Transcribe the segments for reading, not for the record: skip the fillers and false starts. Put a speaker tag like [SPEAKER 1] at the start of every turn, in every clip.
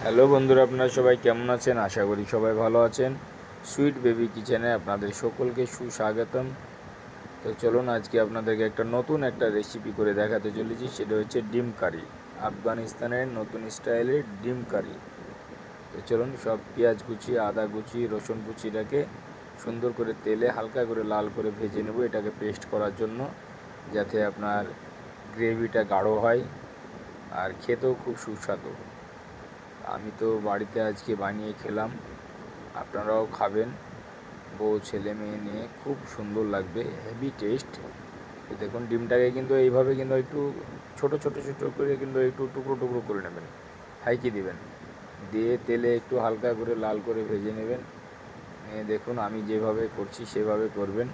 [SPEAKER 1] Hello বন্ধুরা, আপনারা সবাই কেমন আছেন? আশা করি সবাই ভালো আছেন। সুইট বেবি কিচেনে আপনাদের সকলকে সুস্বাগতম। তো চলুন আজকে আপনাদেরকে নতুন একটা রেসিপি করে দেখাতে চলেছি। সেটা হচ্ছে ডিম কারি, আফগানিস্তানের নতুন স্টাইলের ডিম কারি। তো চলুন, সব পেঁয়াজ কুচি, আদা কুচি, রসুন কুচিটাকে সুন্দর করে তেলে হালকা করে লাল করে ভেজে নেব, এটাকে পেস্ট করার জন্য, যাতে আপনার গ্রেভিটা গাঢ় হয় আর খেতেও খুব সুস্বাদু। আমি তো বাড়িতে আজকে বানিয়ে খেলাম, আপনারাও খাবেন বউ ছেলে মেয়ে নিয়ে, খুব সুন্দর লাগবে, হেভি টেস্ট। তো দেখুন, ডিমটাকে কিন্তু এইভাবে কিন্তু একটু ছোট ছোট ছোট করে কিন্তু একটু টুকরো টুকরো করে নেবেন, ফাইকি দিবেন, দিয়ে তেলে একটু হালকা করে লাল করে ভেজে নেবেন। দেখুন আমি যেভাবে করছি সেভাবে করবেন।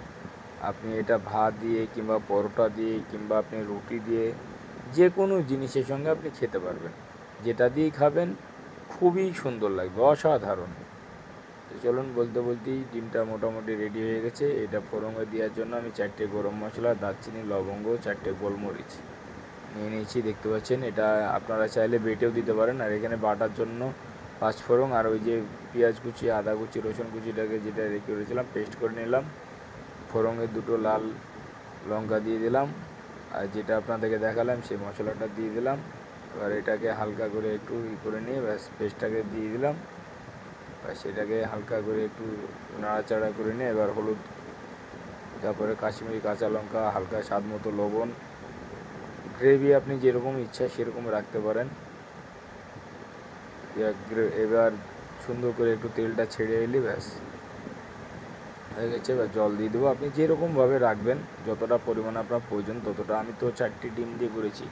[SPEAKER 1] আপনি এটা ভাত দিয়ে কিংবা পরোটা দিয়ে কিংবা আপনি রুটি দিয়ে যে কোনো জিনিসের সঙ্গে আপনি খেতে পারবেন, যেটা দিয়েই খাবেন খুবই সুন্দর লাগবে, অসাধারণ। তো চলুন, বলতে বলতেই ডিমটা মোটামুটি রেডি হয়ে গেছে। এটা ফোড়নে দেওয়ার জন্য আমি 4টে গরম মশলা, দারচিনি, লবঙ্গ, 4টে গোলমরিচ নিয়ে নিয়েছি, দেখতে পাচ্ছেন। এটা আপনারা চাইলে বেটেও দিতে পারেন। আর এখানে বাটার জন্য 5 ফোড়ন আর ওই যে পেঁয়াজ কুচি, আদা কুচি, রসুন কুচিটাকে যেটা রেখে রেখেছিলাম পেস্ট করে নিলাম। ফোড়নে 2টো লাল লঙ্কা দিয়ে দিলাম, আর যেটা আপনাদেরকে দেখালাম সেই মশলাটা দিয়ে দিলাম। এবার এটাকে হালকা করে একটু করে নিয়ে ব্যাস পেস্টটাকে দিয়ে দিলাম, আর সেটাকে হালকা করে একটু নাড়াচাড়া করে নিয়ে এবার হলুদ, তারপরে কাশ্মীরি কাঁচা লঙ্কা, হালকা স্বাদ মতো লবণ। গ্রেভি আপনি যেরকম ইচ্ছা সেরকম রাখতে পারেন। এবার সুন্দর করে একটু তেলটা ছেড়ে এলে ব্যাস হয়ে গেছে। এবার জল দিয়ে দেবো, আপনি যেরকমভাবে রাখবেন, যতটা পরিমাণ আপনার প্রয়োজন ততটা। আমি তো 4টি ডিম দিয়ে করেছি,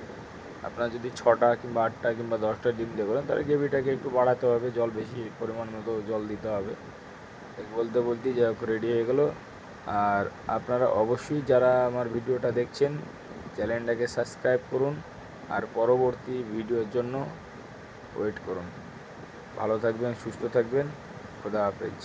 [SPEAKER 1] আপনার যদি 6টা কিংবা 8টা কিংবা 10টা ডিম দিয়ে করেন তাহলে গ্রেভিটাকে একটু বাড়াতে হবে, জল বেশি পরিমাণ মতো জল দিতে হবে। বলতে বলতেই যা হোক রেডি হয়ে গেলো। আর আপনারা অবশ্যই যারা আমার ভিডিওটা দেখছেন চ্যানেলটাকে সাবস্ক্রাইব করুন, আর পরবর্তী ভিডিওর জন্য ওয়েট করুন। ভালো থাকবেন, সুস্থ থাকবেন, খোদা হাফেজ।